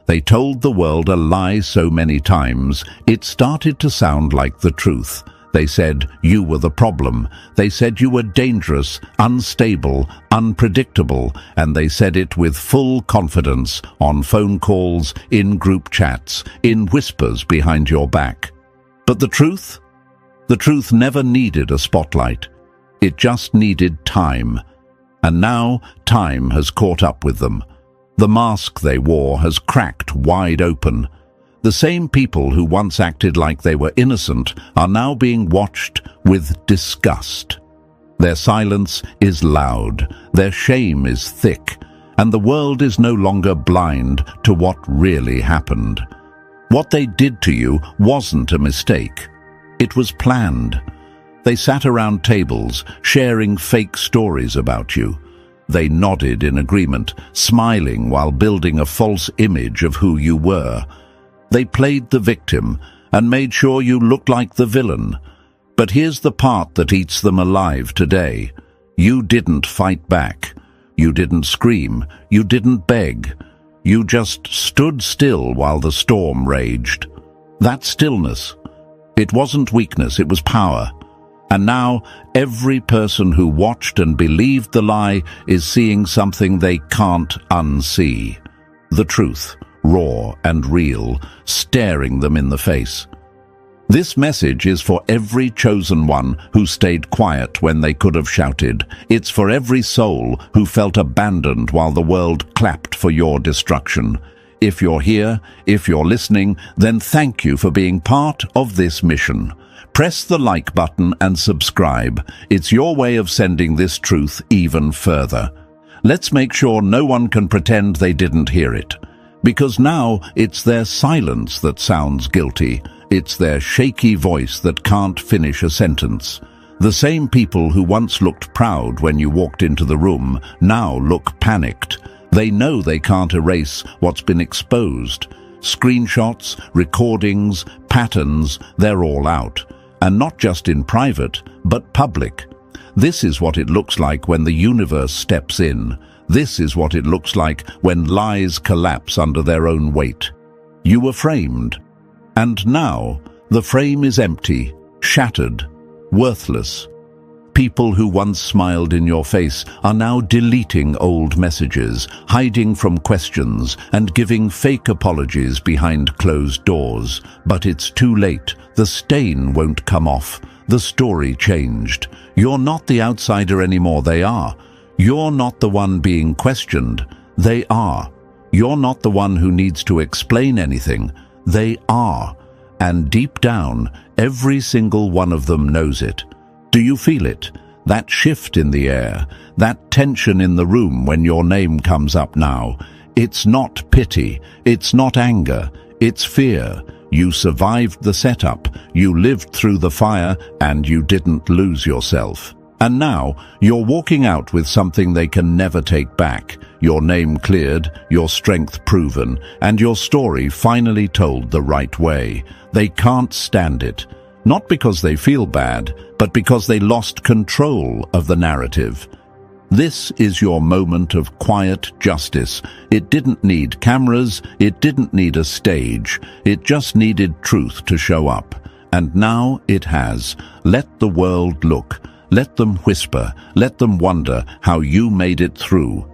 They told the world a lie so many times, it started to sound like the truth. They said you were the problem. They said you were dangerous, unstable, unpredictable, and they said it with full confidence on phone calls, in group chats, in whispers behind your back. But the truth? The truth never needed a spotlight. It just needed time. And now time has caught up with them. The mask they wore has cracked wide open. The same people who once acted like they were innocent are now being watched with disgust. Their silence is loud, their shame is thick, and the world is no longer blind to what really happened. What they did to you wasn't a mistake. It was planned. They sat around tables, sharing fake stories about you. They nodded in agreement, smiling while building a false image of who you were. They played the victim and made sure you looked like the villain. But here's the part that eats them alive today. You didn't fight back. You didn't scream. You didn't beg. You just stood still while the storm raged. That stillness, it wasn't weakness, it was power. And now every person who watched and believed the lie is seeing something they can't unsee. The truth, raw and real, staring them in the face. This message is for every chosen one who stayed quiet when they could have shouted. It's for every soul who felt abandoned while the world clapped for your destruction. If you're here, if you're listening, then thank you for being part of this mission. Press the like button and subscribe. It's your way of sending this truth even further. Let's make sure no one can pretend they didn't hear it. Because now it's their silence that sounds guilty. It's their shaky voice that can't finish a sentence. The same people who once looked proud when you walked into the room now look panicked. They know they can't erase what's been exposed. Screenshots, recordings, patterns, they're all out. And not just in private, but public. This is what it looks like when the universe steps in. This is what it looks like when lies collapse under their own weight. You were framed. And now, the frame is empty, shattered, worthless. People who once smiled in your face are now deleting old messages, hiding from questions, and giving fake apologies behind closed doors. But it's too late. The stain won't come off. The story changed. You're not the outsider anymore, they are. You're not the one being questioned. They are. You're not the one who needs to explain anything. They are. And deep down, every single one of them knows it. Do you feel it? That shift in the air, that tension in the room when your name comes up now. It's not pity, it's not anger, it's fear. You survived the setup, you lived through the fire, and you didn't lose yourself. And now, you're walking out with something they can never take back. Your name cleared, your strength proven, and your story finally told the right way. They can't stand it. Not because they feel bad, but because they lost control of the narrative. This is your moment of quiet justice. It didn't need cameras, it didn't need a stage. It just needed truth to show up. And now it has. Let the world look. Let them whisper. Let them wonder how you made it through.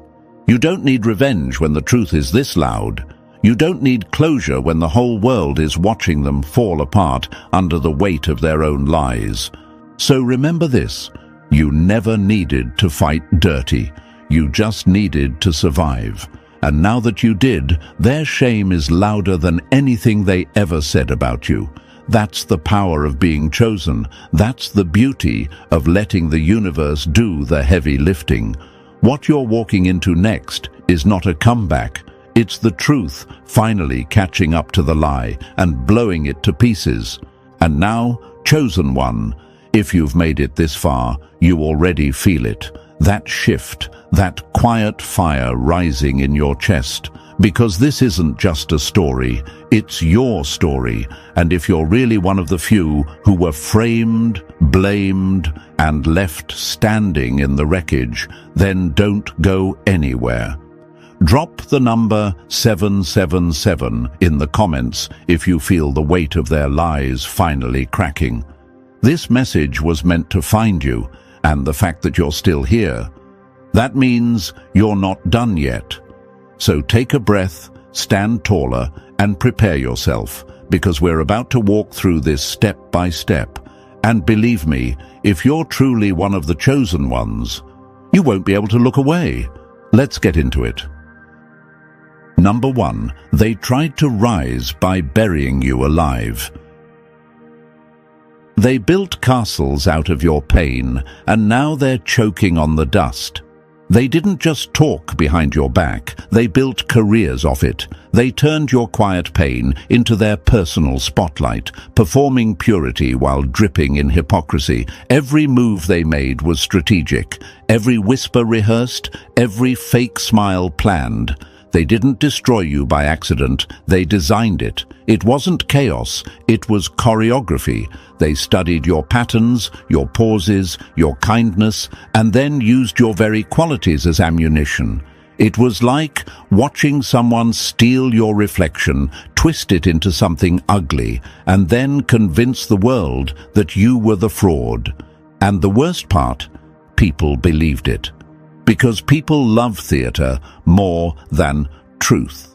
You don't need revenge when the truth is this loud. You don't need closure when the whole world is watching them fall apart under the weight of their own lies. So remember this, you never needed to fight dirty. You just needed to survive. And now that you did, their shame is louder than anything they ever said about you. That's the power of being chosen. That's the beauty of letting the universe do the heavy lifting. What you're walking into next is not a comeback. It's the truth finally catching up to the lie and blowing it to pieces. And now, chosen one, if you've made it this far, you already feel it. That shift, that quiet fire rising in your chest. Because this isn't just a story, it's your story. And if you're really one of the few who were framed, blamed, and left standing in the wreckage, then don't go anywhere. Drop the number 777 in the comments if you feel the weight of their lies finally cracking. This message was meant to find you, and the fact that you're still here, that means you're not done yet. So take a breath, stand taller, and prepare yourself, because we're about to walk through this step by step. And believe me, if you're truly one of the chosen ones, you won't be able to look away. Let's get into it. Number 1, they tried to rise by burying you alive. They built castles out of your pain, and now they're choking on the dust. They didn't just talk behind your back, they built careers off it. They turned your quiet pain into their personal spotlight, performing purity while dripping in hypocrisy. Every move they made was strategic, every whisper rehearsed, every fake smile planned. They didn't destroy you by accident, they designed it. It wasn't chaos, it was choreography. They studied your patterns, your pauses, your kindness, and then used your very qualities as ammunition. It was like watching someone steal your reflection, twist it into something ugly, and then convince the world that you were the fraud. And the worst part, people believed it. Because people love theatre more than truth.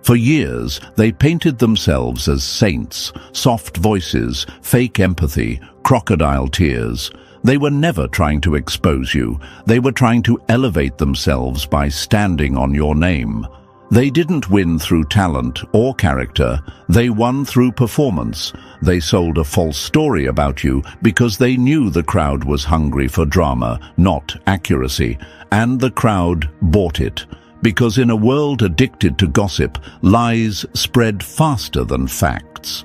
For years, they painted themselves as saints, soft voices, fake empathy, crocodile tears. They were never trying to expose you. They were trying to elevate themselves by standing on your name. They didn't win through talent or character. They won through performance. They sold a false story about you because they knew the crowd was hungry for drama, not accuracy. And the crowd bought it. Because in a world addicted to gossip, lies spread faster than facts.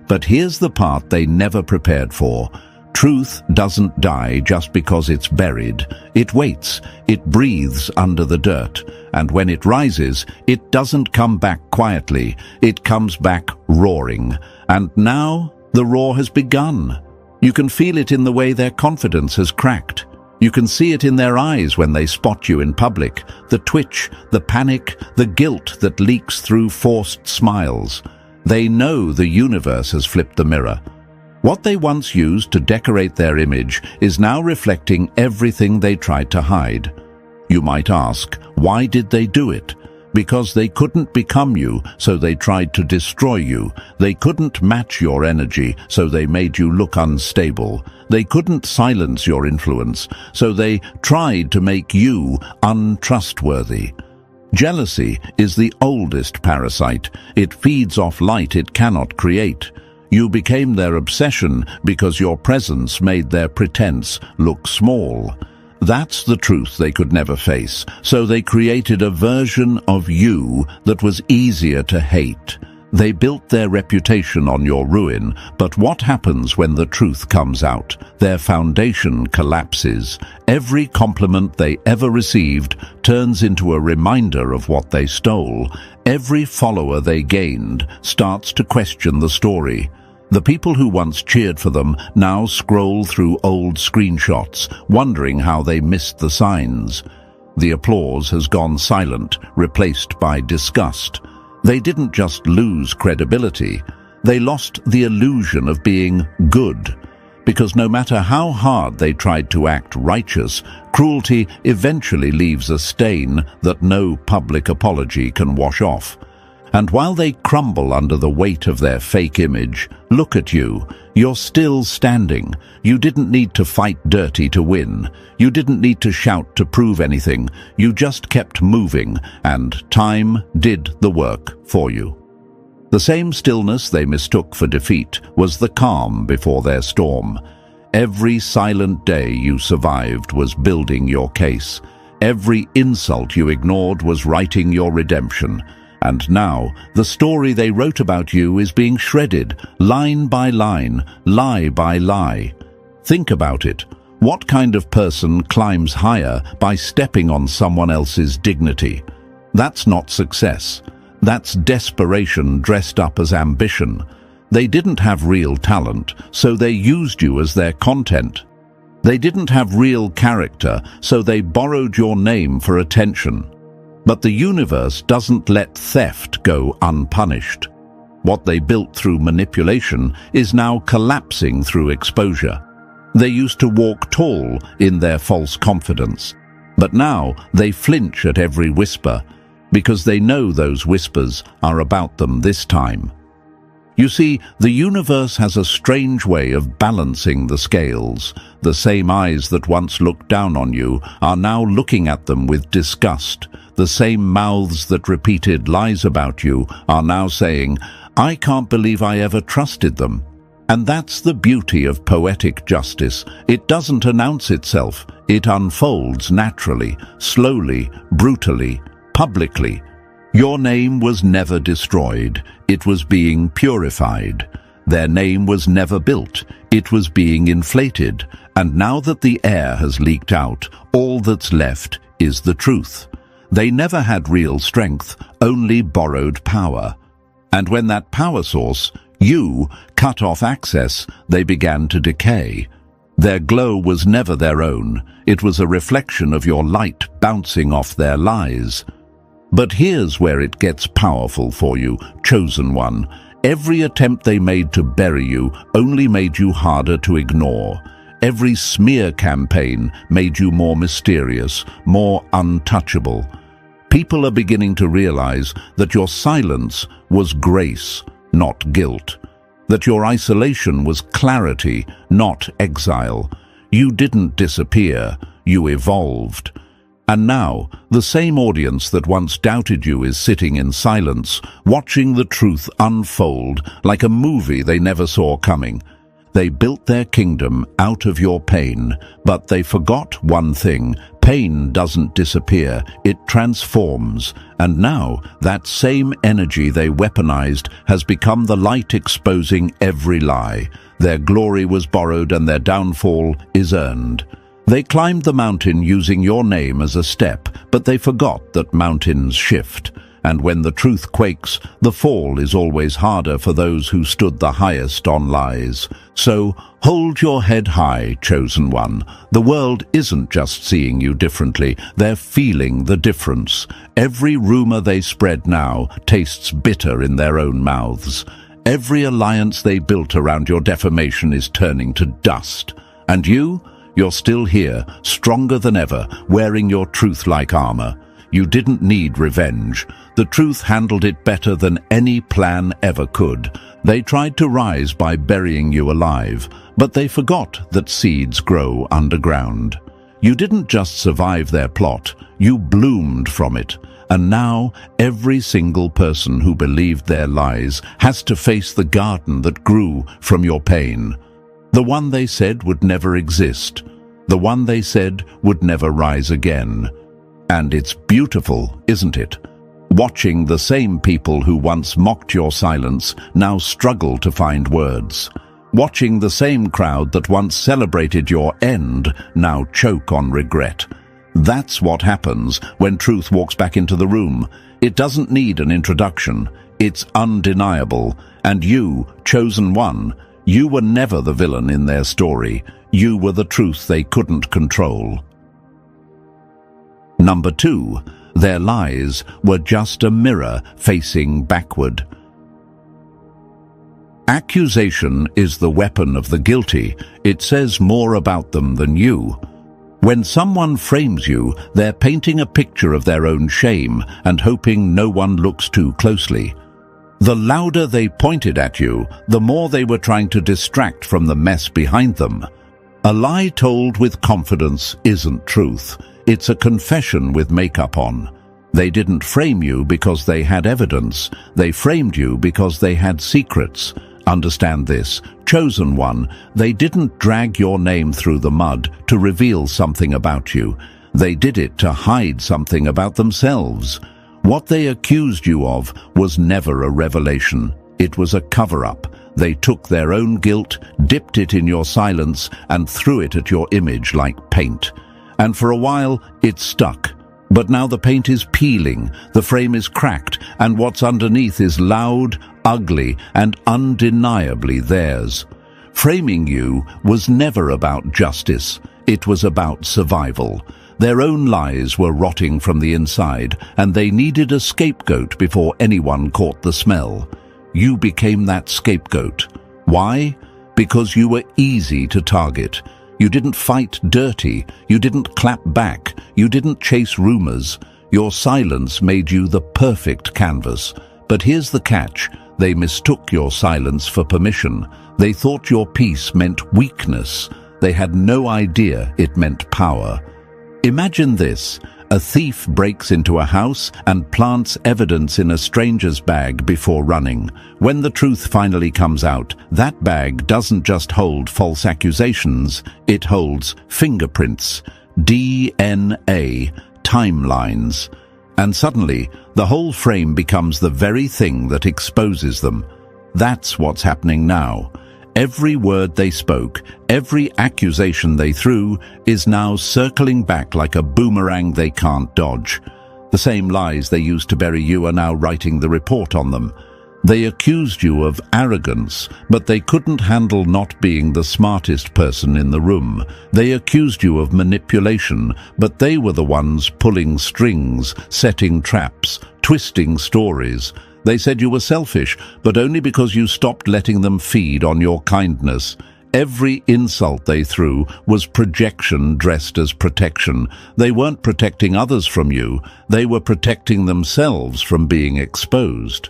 But here's the part they never prepared for. Truth doesn't die just because it's buried. It waits, it breathes under the dirt, and when it rises, it doesn't come back quietly, it comes back roaring. And now, the roar has begun. You can feel it in the way their confidence has cracked. You can see it in their eyes when they spot you in public, the twitch, the panic, the guilt that leaks through forced smiles. They know the universe has flipped the mirror. What they once used to decorate their image is now reflecting everything they tried to hide. You might ask, why did they do it? Because they couldn't become you, so they tried to destroy you. They couldn't match your energy, so they made you look unstable. They couldn't silence your influence, so they tried to make you untrustworthy. Jealousy is the oldest parasite. It feeds off light it cannot create. You became their obsession because your presence made their pretense look small. That's the truth they could never face, so they created a version of you that was easier to hate. They built their reputation on your ruin, but what happens when the truth comes out? Their foundation collapses. Every compliment they ever received turns into a reminder of what they stole. Every follower they gained starts to question the story. The people who once cheered for them now scroll through old screenshots, wondering how they missed the signs. The applause has gone silent, replaced by disgust. They didn't just lose credibility, they lost the illusion of being good. Because no matter how hard they tried to act righteous, cruelty eventually leaves a stain that no public apology can wash off. And while they crumble under the weight of their fake image, look at you. You're still standing. You didn't need to fight dirty to win. You didn't need to shout to prove anything. You just kept moving, and time did the work for you. The same stillness they mistook for defeat was the calm before their storm. Every silent day you survived was building your case. Every insult you ignored was writing your redemption. And now, the story they wrote about you is being shredded, line by line, lie by lie. Think about it. What kind of person climbs higher by stepping on someone else's dignity? That's not success. That's desperation dressed up as ambition. They didn't have real talent, so they used you as their content. They didn't have real character, so they borrowed your name for attention. But the universe doesn't let theft go unpunished. What they built through manipulation is now collapsing through exposure. They used to walk tall in their false confidence, but now they flinch at every whisper because they know those whispers are about them this time. You see, the universe has a strange way of balancing the scales. The same eyes that once looked down on you are now looking at them with disgust. The same mouths that repeated lies about you are now saying, "I can't believe I ever trusted them." And that's the beauty of poetic justice. It doesn't announce itself. It unfolds naturally, slowly, brutally, publicly. Your name was never destroyed. It was being purified. Their name was never built. It was being inflated. And now that the air has leaked out, all that's left is the truth. They never had real strength, only borrowed power. And when that power source, you, cut off access, they began to decay. Their glow was never their own. It was a reflection of your light bouncing off their lies. But here's where it gets powerful for you, chosen one. Every attempt they made to bury you only made you harder to ignore. Every smear campaign made you more mysterious, more untouchable. People are beginning to realize that your silence was grace, not guilt. That your isolation was clarity, not exile. You didn't disappear, you evolved. And now, the same audience that once doubted you is sitting in silence, watching the truth unfold like a movie they never saw coming. They built their kingdom out of your pain, but they forgot one thing. Pain doesn't disappear, it transforms. And now, that same energy they weaponized has become the light exposing every lie. Their glory was borrowed and their downfall is earned. They climbed the mountain using your name as a step, but they forgot that mountains shift. And when the truth quakes, the fall is always harder for those who stood the highest on lies. So, hold your head high, chosen one. The world isn't just seeing you differently, they're feeling the difference. Every rumor they spread now tastes bitter in their own mouths. Every alliance they built around your defamation is turning to dust. And you're still here, stronger than ever, wearing your truth like armor. You didn't need revenge. The truth handled it better than any plan ever could. They tried to rise by burying you alive, but they forgot that seeds grow underground. You didn't just survive their plot, you bloomed from it. And now, every single person who believed their lies has to face the garden that grew from your pain. The one they said would never exist. The one they said would never rise again. And it's beautiful, isn't it? Watching the same people who once mocked your silence now struggle to find words. Watching the same crowd that once celebrated your end now choke on regret. That's what happens when truth walks back into the room. It doesn't need an introduction. It's undeniable. And you, chosen one, you were never the villain in their story. You were the truth they couldn't control. Number 2, their lies were just a mirror facing backward. Accusation is the weapon of the guilty. It says more about them than you. When someone frames you, they're painting a picture of their own shame and hoping no one looks too closely. The louder they pointed at you, the more they were trying to distract from the mess behind them. A lie told with confidence isn't truth. It's a confession with makeup on. They didn't frame you because they had evidence. They framed you because they had secrets. Understand this, chosen one, they didn't drag your name through the mud to reveal something about you. They did it to hide something about themselves. What they accused you of was never a revelation. It was a cover-up. They took their own guilt, dipped it in your silence, and threw it at your image like paint. And for a while, it stuck. But now the paint is peeling, the frame is cracked, and what's underneath is loud, ugly, and undeniably theirs. Framing you was never about justice. It was about survival. Their own lies were rotting from the inside, and they needed a scapegoat before anyone caught the smell. You became that scapegoat. Why? Because you were easy to target. You didn't fight dirty. You didn't clap back. You didn't chase rumors. Your silence made you the perfect canvas. But here's the catch. They mistook your silence for permission. They thought your peace meant weakness. They had no idea it meant power. Imagine this. A thief breaks into a house and plants evidence in a stranger's bag before running. When the truth finally comes out, that bag doesn't just hold false accusations, it holds fingerprints, DNA, timelines. And suddenly, the whole frame becomes the very thing that exposes them. That's what's happening now. Every word they spoke, every accusation they threw, is now circling back like a boomerang they can't dodge. The same lies they used to bury you are now writing the report on them. They accused you of arrogance, but they couldn't handle not being the smartest person in the room. They accused you of manipulation, but they were the ones pulling strings, setting traps, twisting stories. They said you were selfish, but only because you stopped letting them feed on your kindness. Every insult they threw was projection dressed as protection. They weren't protecting others from you. They were protecting themselves from being exposed.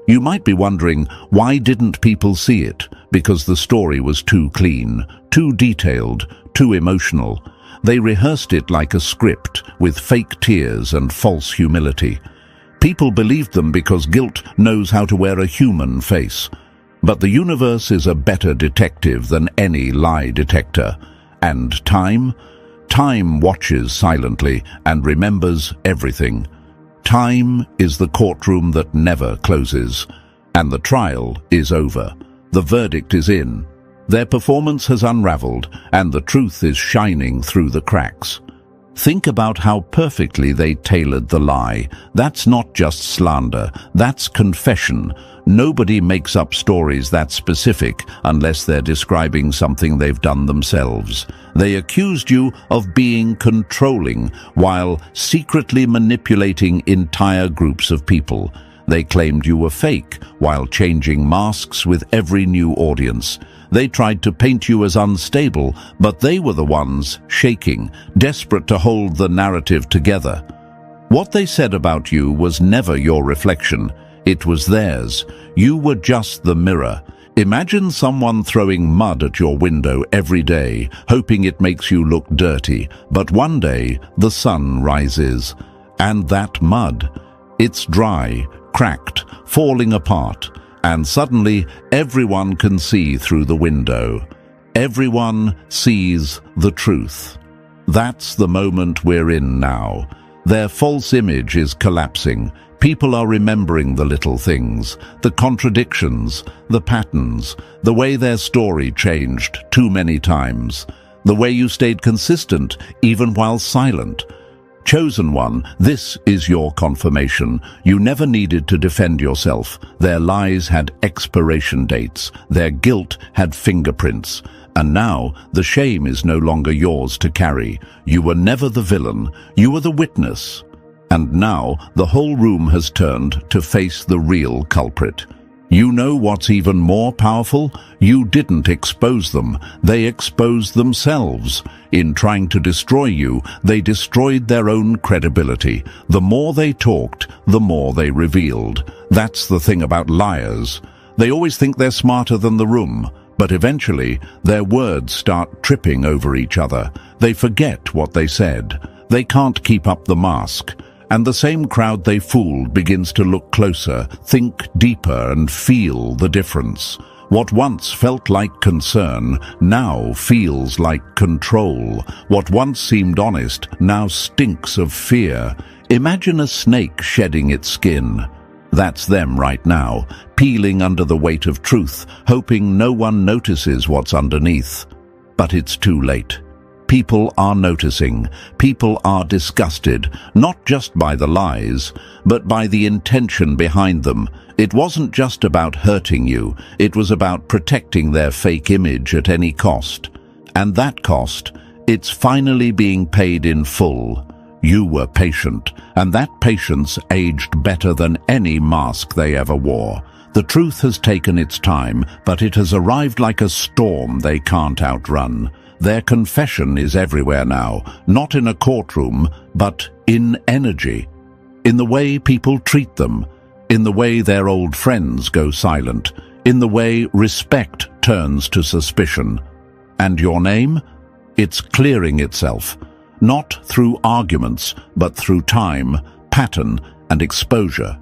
You might be wondering, why didn't people see it? Because the story was too clean, too detailed, too emotional. They rehearsed it like a script, with fake tears and false humility. People believed them because guilt knows how to wear a human face. But the universe is a better detective than any lie detector. And time? Time watches silently and remembers everything. Time is the courtroom that never closes. And the trial is over. The verdict is in. Their performance has unraveled, and the truth is shining through the cracks. Think about how perfectly they tailored the lie. That's not just slander, that's confession. Nobody makes up stories that specific unless they're describing something they've done themselves. They accused you of being controlling while secretly manipulating entire groups of people. They claimed you were fake while changing masks with every new audience. They tried to paint you as unstable, but they were the ones shaking, desperate to hold the narrative together. What they said about you was never your reflection. It was theirs. You were just the mirror. Imagine someone throwing mud at your window every day, hoping it makes you look dirty. But one day, the sun rises. And that mud, it's dry, cracked, falling apart. And suddenly, everyone can see through the window. Everyone sees the truth. That's the moment we're in now. Their false image is collapsing. People are remembering the little things, the contradictions, the patterns, the way their story changed too many times, the way you stayed consistent even while silent. Chosen one, this is your confirmation. You never needed to defend yourself. Their lies had expiration dates. Their guilt had fingerprints. And now, the shame is no longer yours to carry. You were never the villain. You were the witness. And now, the whole room has turned to face the real culprit. You know what's even more powerful? You didn't expose them. They exposed themselves. In trying to destroy you, they destroyed their own credibility. The more they talked, the more they revealed. That's the thing about liars. They always think they're smarter than the room, but eventually, their words start tripping over each other. They forget what they said. They can't keep up the mask. And the same crowd they fooled begins to look closer, think deeper, and feel the difference. What once felt like concern now feels like control. What once seemed honest now stinks of fear. Imagine a snake shedding its skin. That's them right now, peeling under the weight of truth, hoping no one notices what's underneath. But it's too late. People are noticing. People are disgusted, not just by the lies, but by the intention behind them. It wasn't just about hurting you. It was about protecting their fake image at any cost. And that cost, It's finally being paid in full. You were patient, and that patience aged better than any mask they ever wore. The truth has taken its time, but it has arrived like a storm they can't outrun. Their confession is everywhere now, not in a courtroom, but in energy. In the way people treat them, in the way their old friends go silent, in the way respect turns to suspicion. And your name? It's clearing itself, not through arguments, but through time, pattern, and exposure.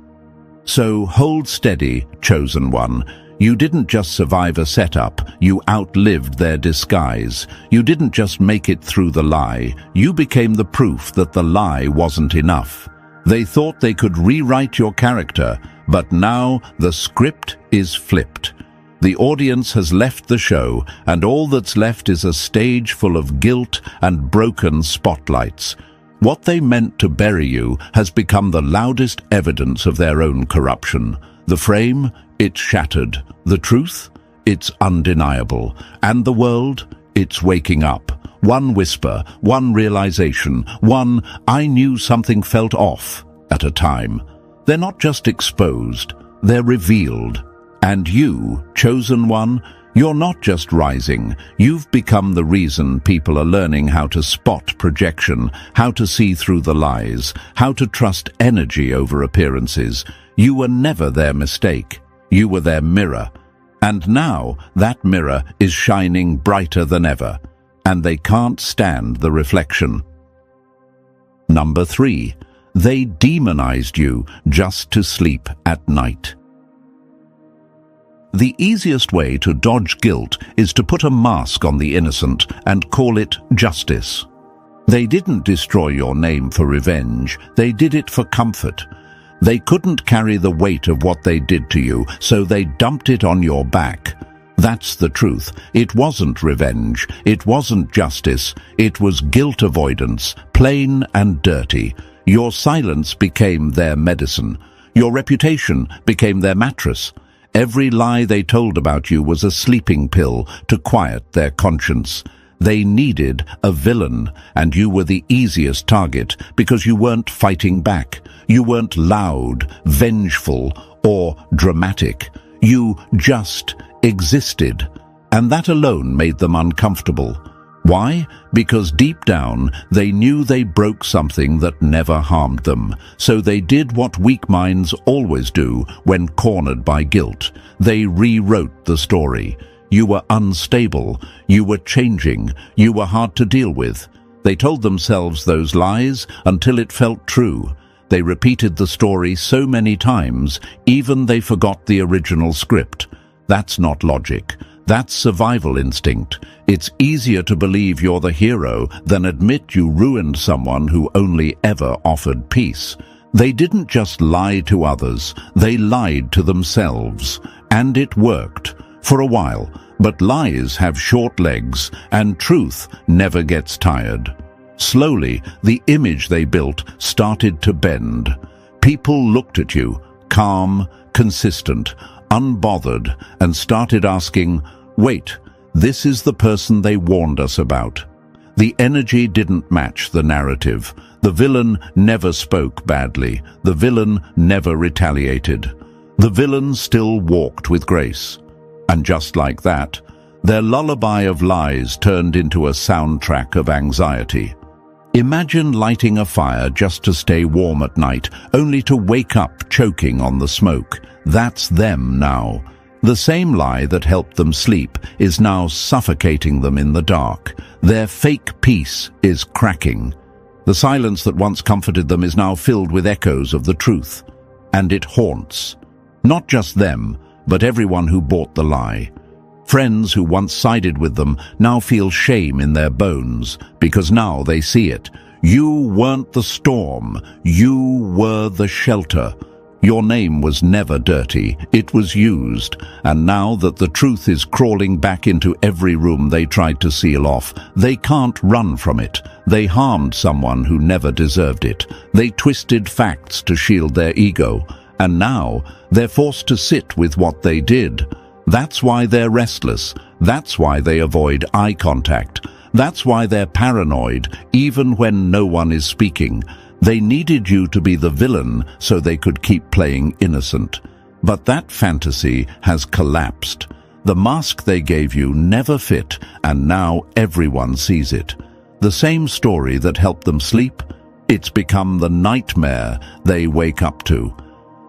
So hold steady, chosen one. You didn't just survive a setup, you outlived their disguise. You didn't just make it through the lie, you became the proof that the lie wasn't enough. They thought they could rewrite your character, but now the script is flipped. The audience has left the show, and all that's left is a stage full of guilt and broken spotlights. What they meant to bury you has become the loudest evidence of their own corruption. The frame, it's shattered. The truth, it's undeniable. And the world, it's waking up. One whisper, one realization, one "I knew something felt off" at a time. They're not just exposed, they're revealed. And you, chosen one, you're not just rising. You've become the reason people are learning how to spot projection, how to see through the lies, how to trust energy over appearances. You were never their mistake. You were their mirror. And now that mirror is shining brighter than ever, and they can't stand the reflection. Number 3. They demonized you just to sleep at night. The easiest way to dodge guilt is to put a mask on the innocent and call it justice. They didn't destroy your name for revenge, they did it for comfort. They couldn't carry the weight of what they did to you, so they dumped it on your back. That's the truth. It wasn't revenge, it wasn't justice, it was guilt avoidance, plain and dirty. Your silence became their medicine. Your reputation became their mattress. Every lie they told about you was a sleeping pill to quiet their conscience. They needed a villain, and you were the easiest target because you weren't fighting back. You weren't loud, vengeful, or dramatic. You just existed, and that alone made them uncomfortable. Why? Because deep down, they knew they broke something that never harmed them. So they did what weak minds always do when cornered by guilt. They rewrote the story. You were unstable, you were changing, you were hard to deal with. They told themselves those lies until it felt true. They repeated the story so many times, even they forgot the original script. That's not logic. That's survival instinct. It's easier to believe you're the hero than admit you ruined someone who only ever offered peace. They didn't just lie to others, they lied to themselves. And it worked. For a while. But lies have short legs, and truth never gets tired. Slowly, the image they built started to bend. People looked at you, calm, consistent, unbothered, and started asking, "Wait, this is the person they warned us about." The energy didn't match the narrative. The villain never spoke badly. The villain never retaliated. The villain still walked with grace. And just like that, their lullaby of lies turned into a soundtrack of anxiety. Imagine lighting a fire just to stay warm at night, only to wake up choking on the smoke. That's them now. The same lie that helped them sleep is now suffocating them in the dark. Their fake peace is cracking. The silence that once comforted them is now filled with echoes of the truth. And it haunts. Not just them, but everyone who bought the lie. Friends who once sided with them now feel shame in their bones, because now they see it. You weren't the storm, you were the shelter. Your name was never dirty, it was used, and now that the truth is crawling back into every room they tried to seal off, they can't run from it. They harmed someone who never deserved it. They twisted facts to shield their ego, and now they're forced to sit with what they did. That's why they're restless. That's why they avoid eye contact. That's why they're paranoid, even when no one is speaking. They needed you to be the villain so they could keep playing innocent. But that fantasy has collapsed. The mask they gave you never fit, and now everyone sees it. The same story that helped them sleep, it's become the nightmare they wake up to.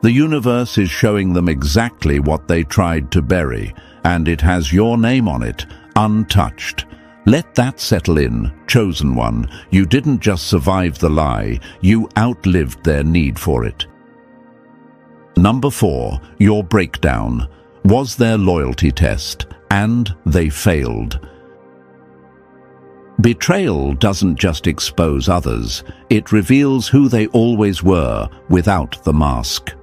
The universe is showing them exactly what they tried to bury, and it has your name on it, untouched. Let that settle in, chosen one. You didn't just survive the lie, you outlived their need for it. Number 4, your breakdown was their loyalty test, and they failed. Betrayal doesn't just expose others, it reveals who they always were without the mask.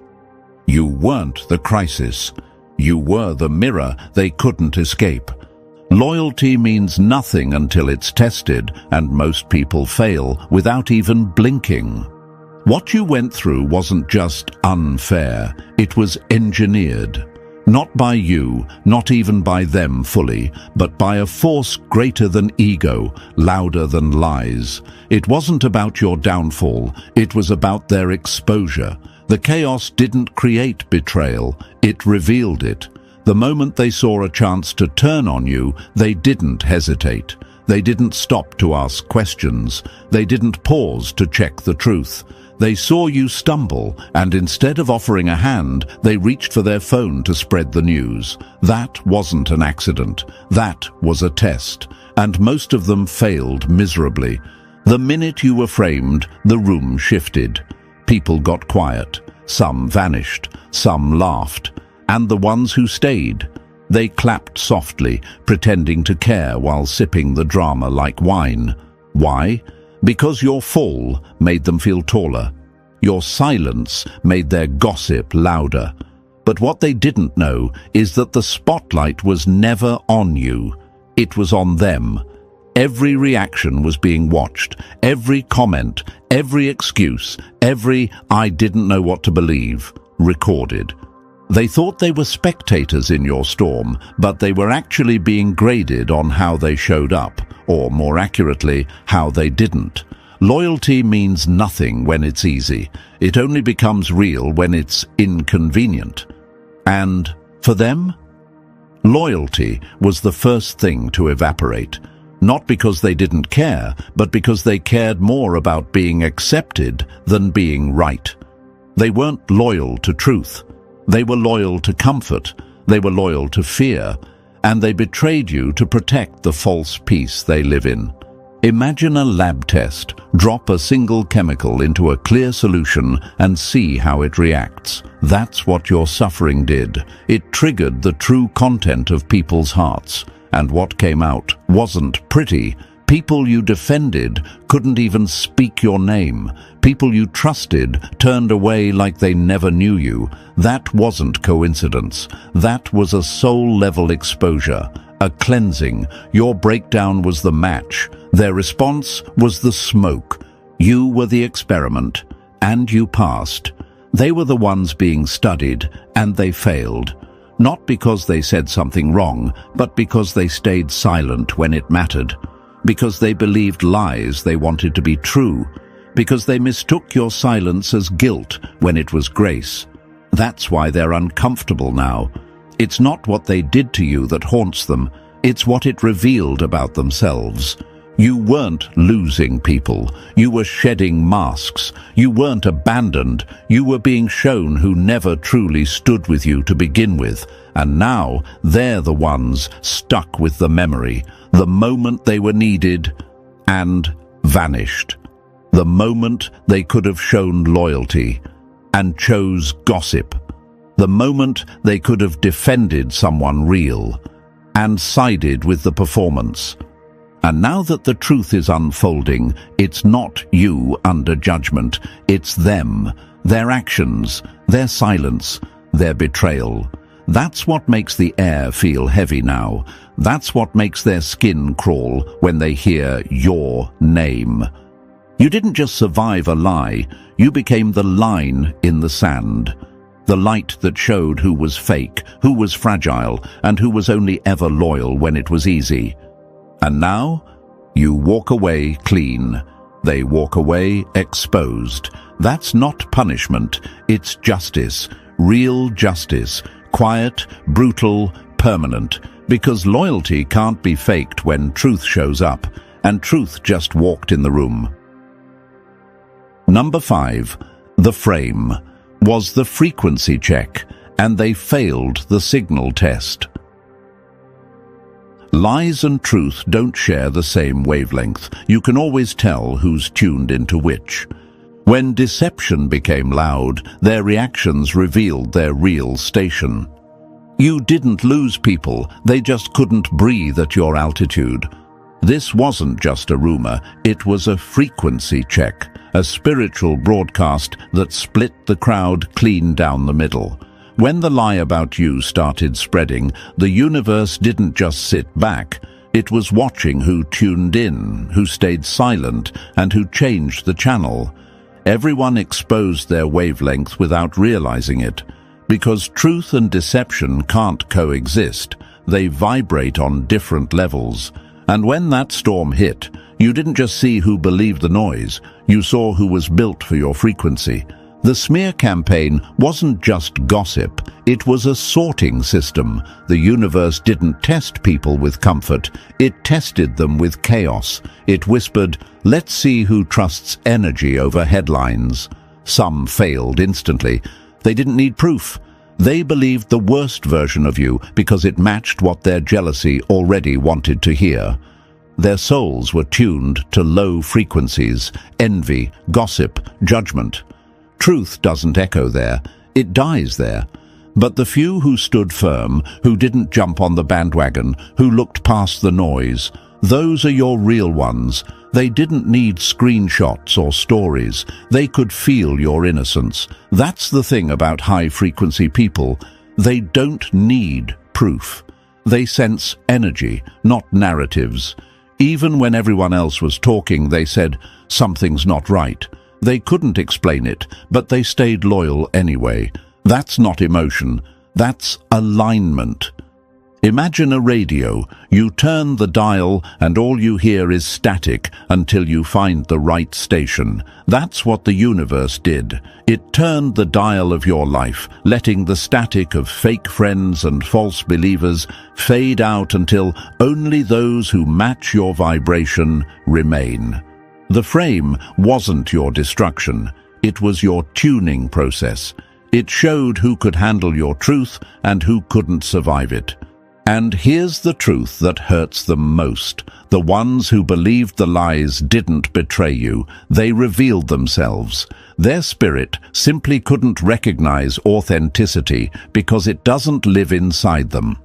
You weren't the crisis. You were the mirror they couldn't escape. Loyalty means nothing until it's tested, and most people fail without even blinking. What you went through wasn't just unfair, it was engineered. Not by you, not even by them fully, but by a force greater than ego, louder than lies. It wasn't about your downfall, it was about their exposure. The chaos didn't create betrayal, it revealed it. The moment they saw a chance to turn on you, they didn't hesitate. They didn't stop to ask questions. They didn't pause to check the truth. They saw you stumble, and instead of offering a hand, they reached for their phone to spread the news. That wasn't an accident. That was a test. And most of them failed miserably. The minute you were framed, the room shifted. People got quiet. Some vanished. Some laughed. And the ones who stayed, they clapped softly, pretending to care while sipping the drama like wine. Why? Because your fall made them feel taller. Your silence made their gossip louder. But what they didn't know is that the spotlight was never on you. It was on them. Every reaction was being watched. Every comment, every excuse, every "I didn't know what to believe" recorded. They thought they were spectators in your storm, but they were actually being graded on how they showed up, or more accurately, how they didn't. Loyalty means nothing when it's easy. It only becomes real when it's inconvenient. And for them, loyalty was the first thing to evaporate. Not because they didn't care, but because they cared more about being accepted than being right. They weren't loyal to truth. They were loyal to comfort, they were loyal to fear, and they betrayed you to protect the false peace they live in. Imagine a lab test. Drop a single chemical into a clear solution and see how it reacts. That's what your suffering did. It triggered the true content of people's hearts. And what came out wasn't pretty. People you defended couldn't even speak your name. People you trusted turned away like they never knew you. That wasn't coincidence. That was a soul-level exposure, a cleansing. Your breakdown was the match. Their response was the smoke. You were the experiment, and you passed. They were the ones being studied, and they failed. Not because they said something wrong, but because they stayed silent when it mattered. Because they believed lies they wanted to be true. Because they mistook your silence as guilt when it was grace. That's why they're uncomfortable now. It's not what they did to you that haunts them. It's what it revealed about themselves. You weren't losing people. You were shedding masks. You weren't abandoned. You were being shown who never truly stood with you to begin with. And now they're the ones stuck with the memory. The moment they were needed and vanished. The moment they could have shown loyalty and chose gossip. The moment they could have defended someone real and sided with the performance. And now that the truth is unfolding, it's not you under judgment, it's them, their actions, their silence, their betrayal. That's what makes the air feel heavy now. That's what makes their skin crawl when they hear your name. You didn't just survive a lie, you became the line in the sand. The light that showed who was fake, who was fragile, and who was only ever loyal when it was easy. And now, You walk away clean. They walk away exposed. That's not punishment, it's justice. Real justice. Quiet, brutal, permanent. Because loyalty can't be faked when truth shows up, and truth just walked in the room. Number 5. The frame was the frequency check, and they failed the signal test. Lies and truth don't share the same wavelength. You can always tell who's tuned into which. When deception became loud, their reactions revealed their real station. You didn't lose people, they just couldn't breathe at your altitude. This wasn't just a rumor, it was a frequency check, a spiritual broadcast that split the crowd clean down the middle. When the lie about you started spreading, the universe didn't just sit back. It was watching who tuned in, who stayed silent, and who changed the channel. Everyone exposed their wavelength without realizing it. Because truth and deception can't coexist, they vibrate on different levels. And when that storm hit, you didn't just see who believed the noise, you saw who was built for your frequency. The smear campaign wasn't just gossip, it was a sorting system. The universe didn't test people with comfort, it tested them with chaos. It whispered, "Let's see who trusts energy over headlines." Some failed instantly. They didn't need proof. They believed the worst version of you because it matched what their jealousy already wanted to hear. Their souls were tuned to low frequencies, envy, gossip, judgment. Truth doesn't echo there, it dies there. But the few who stood firm, who didn't jump on the bandwagon, who looked past the noise, those are your real ones. They didn't need screenshots or stories. They could feel your innocence. That's the thing about high-frequency people. They don't need proof. They sense energy, not narratives. Even when everyone else was talking, they said, "Something's not right." They couldn't explain it, but they stayed loyal anyway. That's not emotion. That's alignment. Imagine a radio. You turn the dial and all you hear is static until you find the right station. That's what the universe did. It turned the dial of your life, letting the static of fake friends and false believers fade out until only those who match your vibration remain. The frame wasn't your destruction. It was your tuning process. It showed who could handle your truth and who couldn't survive it. And here's the truth that hurts them most. The ones who believed the lies didn't betray you. They revealed themselves. Their spirit simply couldn't recognize authenticity because it doesn't live inside them.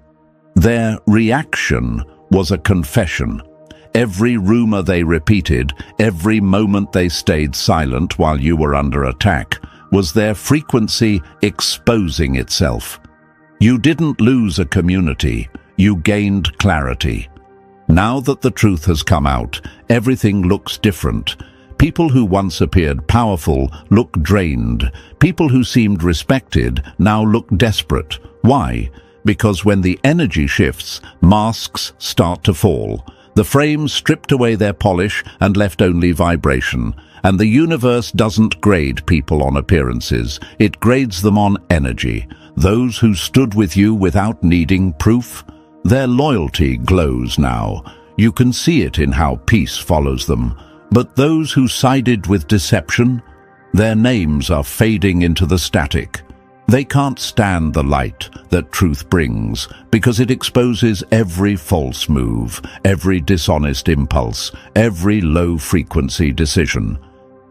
Their reaction was a confession. Every rumor they repeated, every moment they stayed silent while you were under attack, was their frequency exposing itself. You didn't lose a community, you gained clarity. Now that the truth has come out, everything looks different. People who once appeared powerful look drained. People who seemed respected now look desperate. Why? Because when the energy shifts, masks start to fall. The frames stripped away their polish and left only vibration. And the universe doesn't grade people on appearances, it grades them on energy. Those who stood with you without needing proof, their loyalty glows now. You can see it in how peace follows them. But those who sided with deception, their names are fading into the static. They can't stand the light that truth brings because it exposes every false move, every dishonest impulse, every low-frequency decision.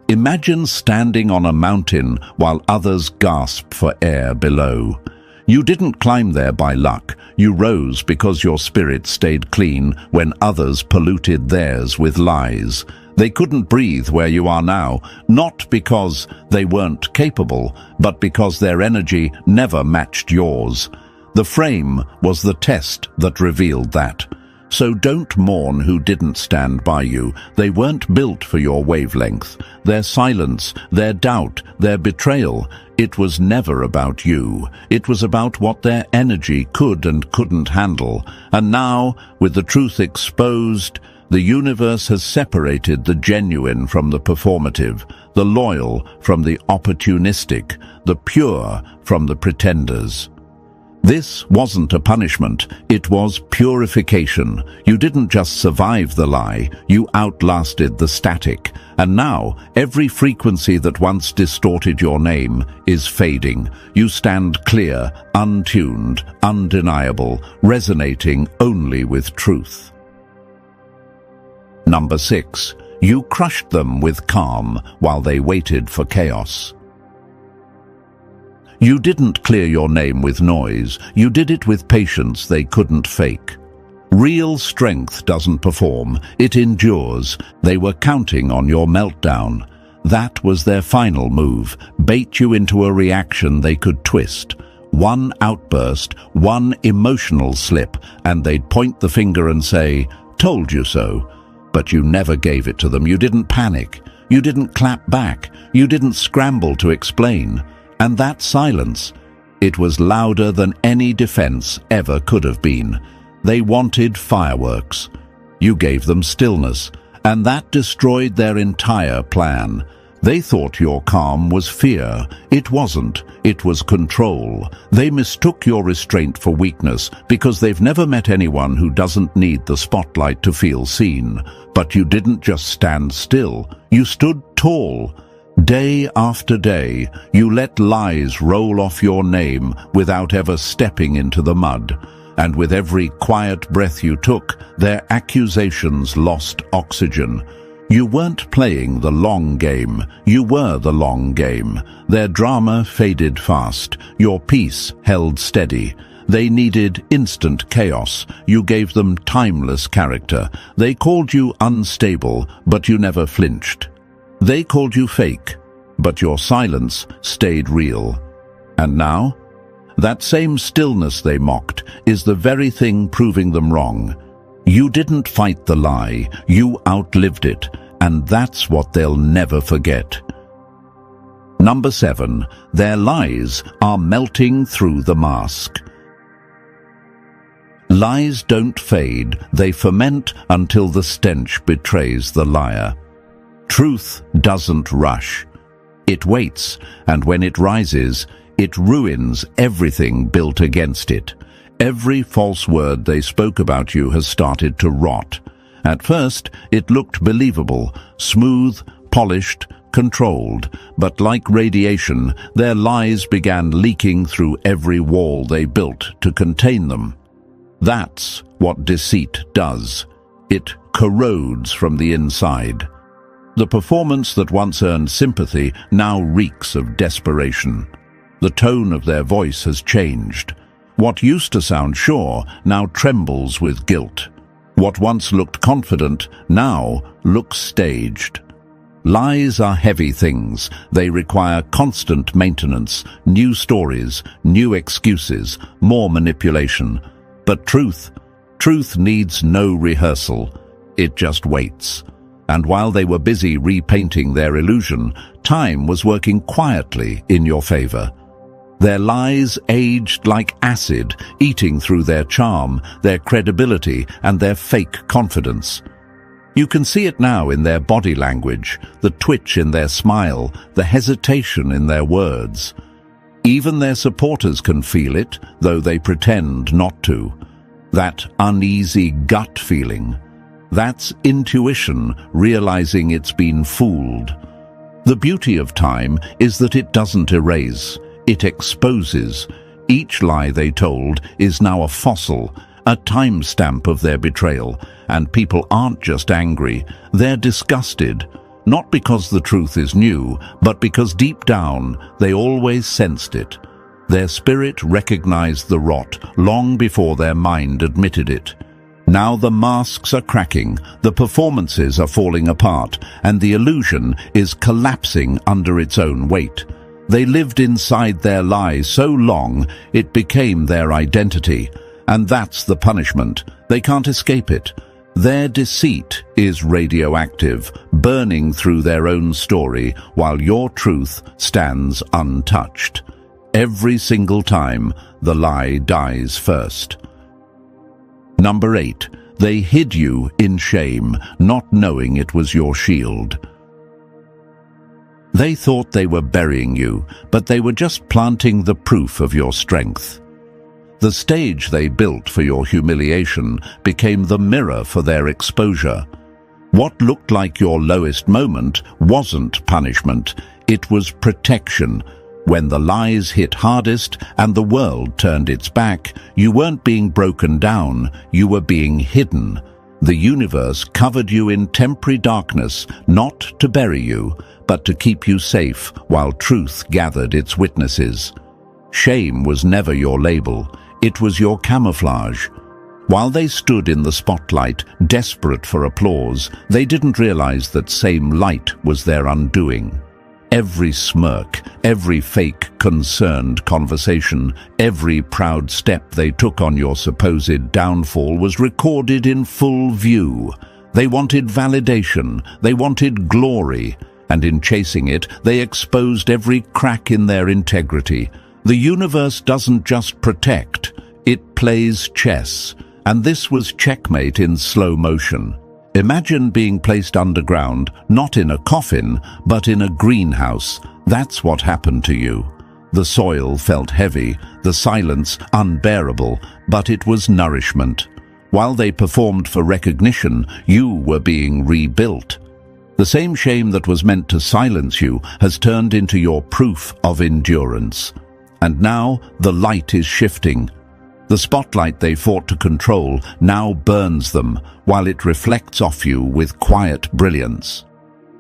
Imagine standing on a mountain while others gasp for air below. You didn't climb there by luck. You rose because your spirit stayed clean when others polluted theirs with lies. They couldn't breathe where you are now, not because they weren't capable, but because their energy never matched yours. The frame was the test that revealed that. So don't mourn who didn't stand by you. They weren't built for your wavelength. Their silence, their doubt, their betrayal, it was never about you. It was about what their energy could and couldn't handle. And now, with the truth exposed, The universe has separated the genuine from the performative, the loyal from the opportunistic, the pure from the pretenders. This wasn't a punishment, it was purification. You didn't just survive the lie, you outlasted the static. And now, every frequency that once distorted your name is fading. You stand clear, untuned, undeniable, resonating only with truth. Number 6. You crushed them with calm while they waited for chaos. You didn't clear your name with noise, you did it with patience they couldn't fake. Real strength doesn't perform, it endures. They were counting on your meltdown. That was their final move, bait you into a reaction they could twist. One outburst, one emotional slip, and they'd point the finger and say, "Told you so." But you never gave it to them. You didn't panic. You didn't clap back. You didn't scramble to explain. And that silence, it was louder than any defense ever could have been. They wanted fireworks. You gave them stillness, and that destroyed their entire plan. They thought your calm was fear. It wasn't. It was control. They mistook your restraint for weakness because they've never met anyone who doesn't need the spotlight to feel seen. But you didn't just stand still. You stood tall. Day after day, you let lies roll off your name without ever stepping into the mud. And with every quiet breath you took, their accusations lost oxygen. You weren't playing the long game, you were the long game. Their drama faded fast, your peace held steady. They needed instant chaos, you gave them timeless character. They called you unstable, but you never flinched. They called you fake, but your silence stayed real. And now? That same stillness they mocked is the very thing proving them wrong. You didn't fight the lie, you outlived it, and that's what they'll never forget. Number 7. Their lies are melting through the mask. Lies don't fade, they ferment until the stench betrays the liar. Truth doesn't rush. It waits, and when it rises, it ruins everything built against it. Every false word they spoke about you has started to rot. At first, it looked believable, smooth, polished, controlled, but like radiation, their lies began leaking through every wall they built to contain them. That's what deceit does. It corrodes from the inside. The performance that once earned sympathy now reeks of desperation. The tone of their voice has changed. What used to sound sure now trembles with guilt. What once looked confident now looks staged. Lies are heavy things. They require constant maintenance, new stories, new excuses, more manipulation. But truth needs no rehearsal. It just waits. And while they were busy repainting their illusion, time was working quietly in your favor. Their lies aged like acid, eating through their charm, their credibility, and their fake confidence. You can see it now in their body language, the twitch in their smile, the hesitation in their words. Even their supporters can feel it, though they pretend not to. That uneasy gut feeling. That's intuition, realizing it's been fooled. The beauty of time is that it doesn't erase, it exposes. Each lie they told is now a fossil, a timestamp of their betrayal, and people aren't just angry, they're disgusted. Not because the truth is new, but because deep down they always sensed it. Their spirit recognized the rot long before their mind admitted it. Now the masks are cracking, the performances are falling apart, and the illusion is collapsing under its own weight. They lived inside their lie so long it became their identity, and that's the punishment. They can't escape it. Their deceit is radioactive, burning through their own story, while your truth stands untouched. Every single time, the lie dies first. Number 8. They hid you in shame, not knowing it was your shield. They thought they were burying you, but they were just planting the proof of your strength. The stage they built for your humiliation became the mirror for their exposure. What looked like your lowest moment wasn't punishment, it was protection. When the lies hit hardest and the world turned its back, you weren't being broken down, you were being hidden. The universe covered you in temporary darkness, not to bury you, but to keep you safe while truth gathered its witnesses. Shame was never your label, it was your camouflage. While they stood in the spotlight, desperate for applause, they didn't realize that same light was their undoing. Every smirk, every fake, concerned conversation, every proud step they took on your supposed downfall was recorded in full view. They wanted validation, they wanted glory, and in chasing it, they exposed every crack in their integrity. The universe doesn't just protect, it plays chess, and this was checkmate in slow motion. Imagine being placed underground, not in a coffin, but in a greenhouse. That's what happened to you. The soil felt heavy, the silence unbearable, but it was nourishment. While they performed for recognition, you were being rebuilt. The same shame that was meant to silence you has turned into your proof of endurance. And now the light is shifting. The spotlight they fought to control now burns them, while it reflects off you with quiet brilliance.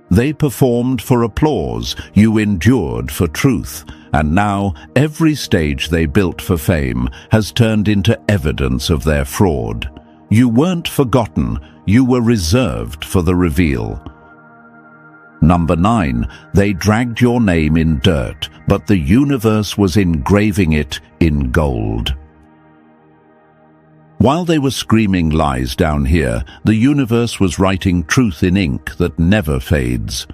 They performed for applause, you endured for truth, and now every stage they built for fame has turned into evidence of their fraud. You weren't forgotten, you were reserved for the reveal. Number 9, they dragged your name in dirt, but the universe was engraving it in gold. While they were screaming lies down here, the universe was writing truth in ink that never fades.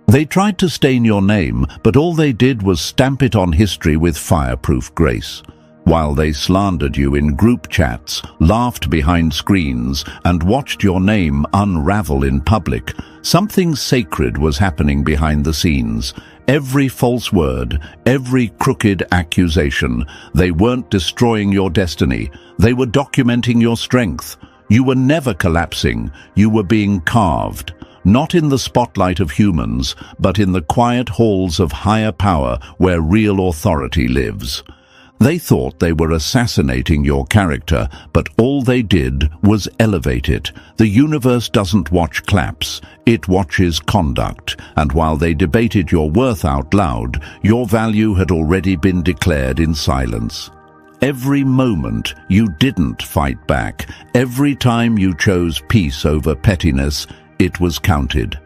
They tried to stain your name, but all they did was stamp it on history with fireproof grace. While they slandered you in group chats, laughed behind screens, and watched your name unravel in public, something sacred was happening behind the scenes. Every false word, every crooked accusation, they weren't destroying your destiny. They were documenting your strength. You were never collapsing. You were being carved, not in the spotlight of humans, but in the quiet halls of higher power where real authority lives. They thought they were assassinating your character, but all they did was elevate it. The universe doesn't watch claps, it watches conduct, and while they debated your worth out loud, your value had already been declared in silence. Every moment you didn't fight back, every time you chose peace over pettiness, it was counted.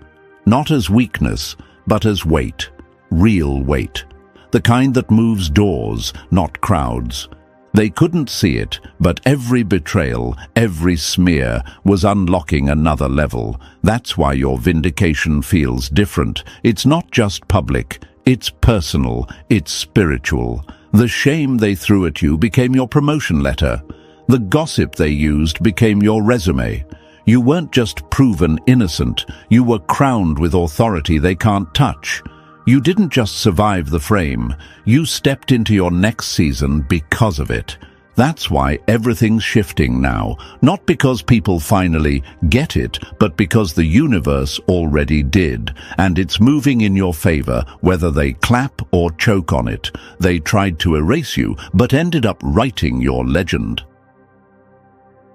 Not as weakness, but as weight, real weight. The kind that moves doors, not crowds. They couldn't see it, but every betrayal, every smear was unlocking another level. That's why your vindication feels different. It's not just public, it's personal, it's spiritual. The shame they threw at you became your promotion letter. The gossip they used became your resume. You weren't just proven innocent, you were crowned with authority they can't touch. You didn't just survive the frame, you stepped into your next season because of it. That's why everything's shifting now, not because people finally get it, but because the universe already did, and it's moving in your favor whether they clap or choke on it. They tried to erase you, but ended up writing your legend.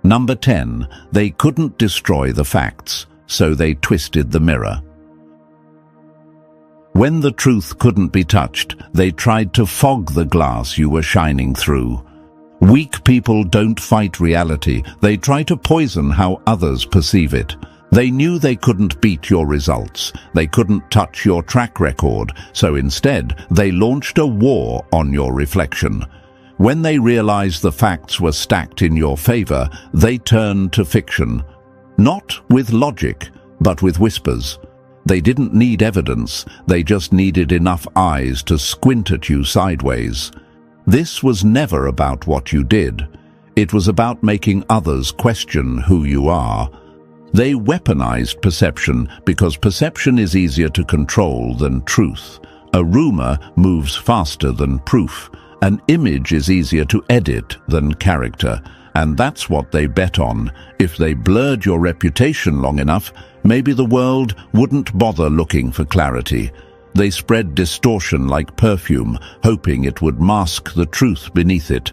Number 10, they couldn't destroy the facts, so they twisted the mirror. When the truth couldn't be touched, they tried to fog the glass you were shining through. Weak people don't fight reality, they try to poison how others perceive it. They knew they couldn't beat your results, they couldn't touch your track record, so instead they launched a war on your reflection. When they realized the facts were stacked in your favor, they turned to fiction. Not with logic, but with whispers. They didn't need evidence, they just needed enough eyes to squint at you sideways. This was never about what you did. It was about making others question who you are. They weaponized perception because perception is easier to control than truth. A rumor moves faster than proof. An image is easier to edit than character. And that's what they bet on. If they blurred your reputation long enough, maybe the world wouldn't bother looking for clarity. They spread distortion like perfume, hoping it would mask the truth beneath it.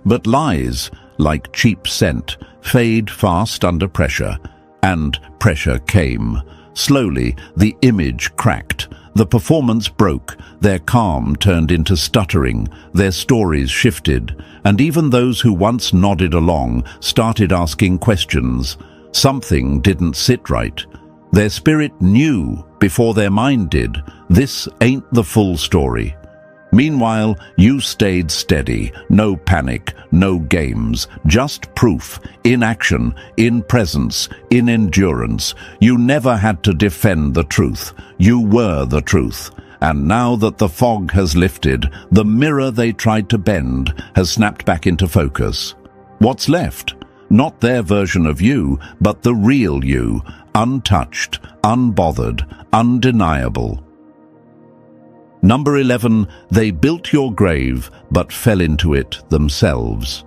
But lies, like cheap scent, fade fast under pressure. And pressure came. Slowly, the image cracked. The performance broke, their calm turned into stuttering, their stories shifted, and even those who once nodded along started asking questions. Something didn't sit right. Their spirit knew before their mind did, this ain't the full story. Meanwhile, you stayed steady, no panic, no games, just proof, in action, in presence, in endurance. You never had to defend the truth. You were the truth. And now that the fog has lifted, the mirror they tried to bend has snapped back into focus. What's left? Not their version of you, but the real you, untouched, unbothered, undeniable. Number 11, they built your grave, but fell into it themselves.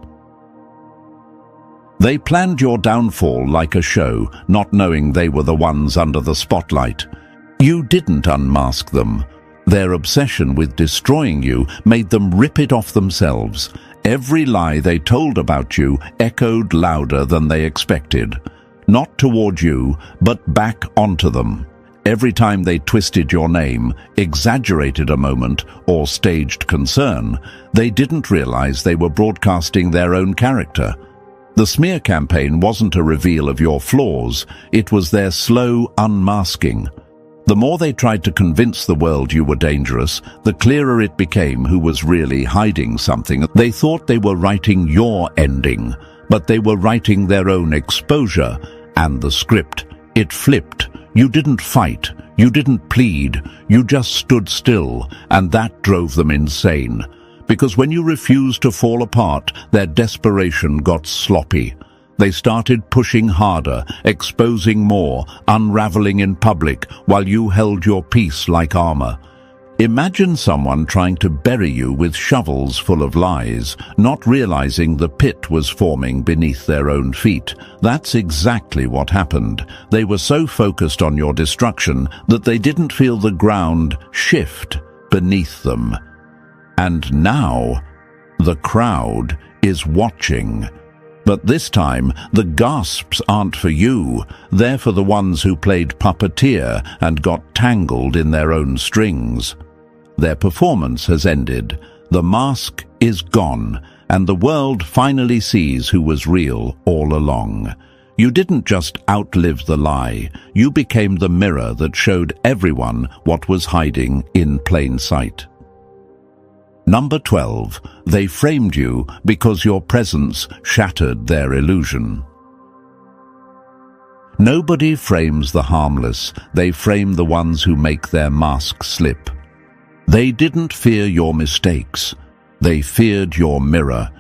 They planned your downfall like a show, not knowing they were the ones under the spotlight. You didn't unmask them. Their obsession with destroying you made them rip it off themselves. Every lie they told about you echoed louder than they expected. Not toward you, but back onto them. Every time they twisted your name, exaggerated a moment, or staged concern, they didn't realize they were broadcasting their own character. The smear campaign wasn't a reveal of your flaws, it was their slow unmasking. The more they tried to convince the world you were dangerous, the clearer it became who was really hiding something. They thought they were writing your ending, but they were writing their own exposure, and the script. It flipped. You didn't fight, you didn't plead, you just stood still, and that drove them insane. Because when you refused to fall apart, their desperation got sloppy. They started pushing harder, exposing more, unraveling in public, while you held your peace like armor. Imagine someone trying to bury you with shovels full of lies, not realizing the pit was forming beneath their own feet. That's exactly what happened. They were so focused on your destruction that they didn't feel the ground shift beneath them. And now, the crowd is watching. But this time, the gasps aren't for you. They're for the ones who played puppeteer and got tangled in their own strings. Their performance has ended, the mask is gone, and the world finally sees who was real all along. You didn't just outlive the lie, you became the mirror that showed everyone what was hiding in plain sight. Number 12, they framed you because your presence shattered their illusion. Nobody frames the harmless, they frame the ones who make their mask slip. They didn't fear your mistakes. They feared your mirror.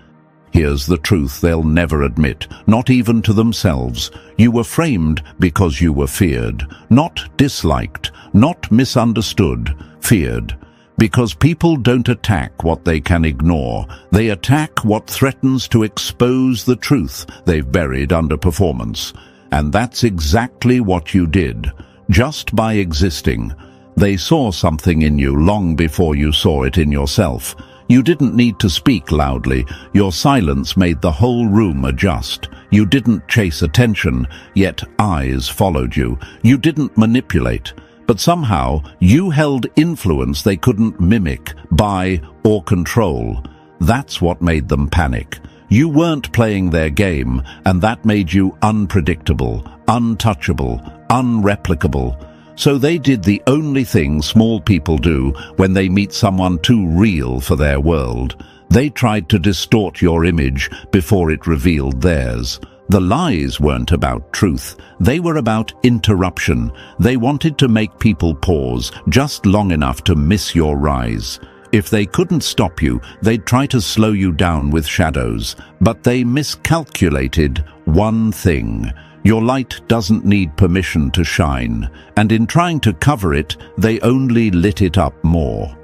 Here's the truth they'll never admit, not even to themselves. You were framed because you were feared, not disliked, not misunderstood, feared. Because people don't attack what they can ignore. They attack what threatens to expose the truth they've buried under performance. And that's exactly what you did, just by existing. They saw something in you long before you saw it in yourself. You didn't need to speak loudly. Your silence made the whole room adjust. You didn't chase attention, yet eyes followed you. You didn't manipulate. But somehow, you held influence they couldn't mimic, buy, or control. That's what made them panic. You weren't playing their game, and that made you unpredictable, untouchable, unreplicable. So they did the only thing small people do when they meet someone too real for their world. They tried to distort your image before it revealed theirs. The lies weren't about truth. They were about interruption. They wanted to make people pause just long enough to miss your rise. If they couldn't stop you, they'd try to slow you down with shadows. But they miscalculated one thing. Your light doesn't need permission to shine, and in trying to cover it, they only lit it up more.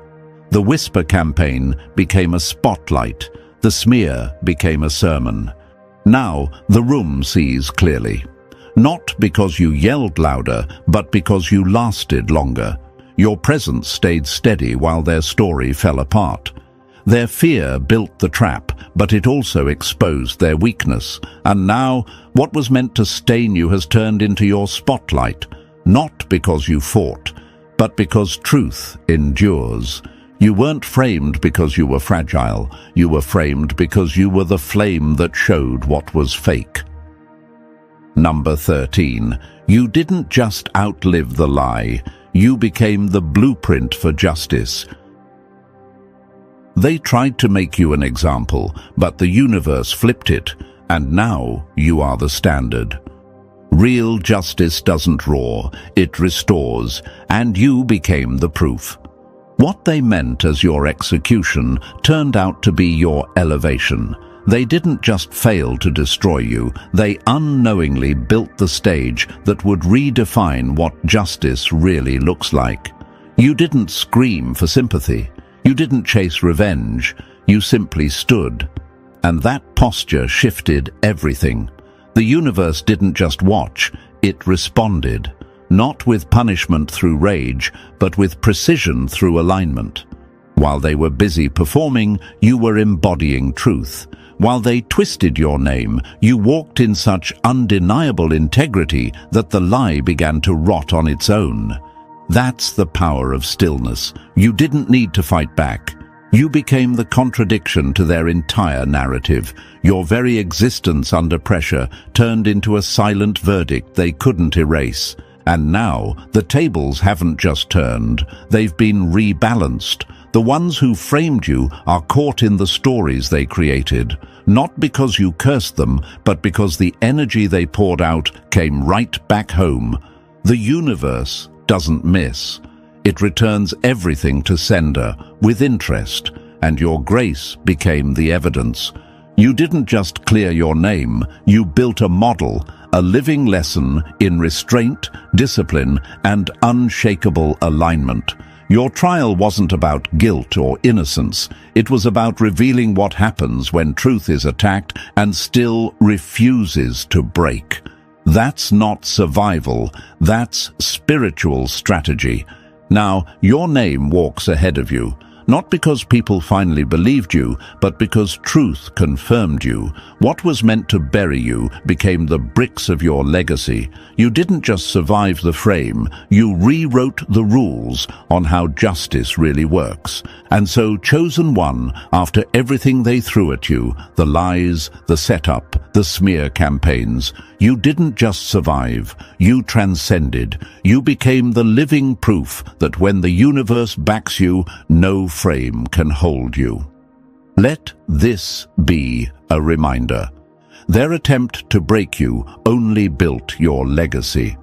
The whisper campaign became a spotlight. The smear became a sermon. Now the room sees clearly. Not because you yelled louder, but because you lasted longer. Your presence stayed steady while their story fell apart. Their fear built the trap, but it also exposed their weakness. And now, what was meant to stain you has turned into your spotlight, not because you fought, but because truth endures. You weren't framed because you were fragile. You were framed because you were the flame that showed what was fake. Number 13. You didn't just outlive the lie. You became the blueprint for justice. They tried to make you an example, but the universe flipped it, and now you are the standard. Real justice doesn't roar, it restores, and you became the proof. What they meant as your execution turned out to be your elevation. They didn't just fail to destroy you, they unknowingly built the stage that would redefine what justice really looks like. You didn't scream for sympathy. You didn't chase revenge. You simply stood. And that posture shifted everything. The universe didn't just watch, it responded. Not with punishment through rage, but with precision through alignment. While they were busy performing, you were embodying truth. While they twisted your name, you walked in such undeniable integrity that the lie began to rot on its own. That's the power of stillness. You didn't need to fight back. You became the contradiction to their entire narrative. Your very existence under pressure turned into a silent verdict they couldn't erase. And now, the tables haven't just turned, they've been rebalanced. The ones who framed you are caught in the stories they created, not because you cursed them, but because the energy they poured out came right back home. The universe doesn't miss. It returns everything to sender with interest, and your grace became the evidence. You didn't just clear your name, you built a model, a living lesson in restraint, discipline, and unshakable alignment. Your trial wasn't about guilt or innocence. It was about revealing what happens when truth is attacked and still refuses to break. That's not survival, that's spiritual strategy. Now, your name walks ahead of you, not because people finally believed you, but because truth confirmed you. What was meant to bury you became the bricks of your legacy. You didn't just survive the frame, you rewrote the rules on how justice really works. And so, chosen one, after everything they threw at you, the lies, the setup, the smear campaigns, you didn't just survive, you transcended. You became the living proof that when the universe backs you, no frame can hold you. Let this be a reminder. Their attempt to break you only built your legacy.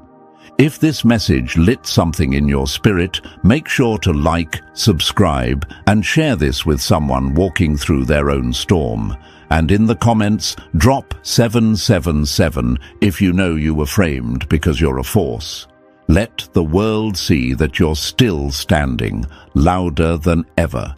If this message lit something in your spirit, make sure to like, subscribe, and share this with someone walking through their own storm. And in the comments, drop 777 if you know you were framed because you're a force. Let the world see that you're still standing, louder than ever.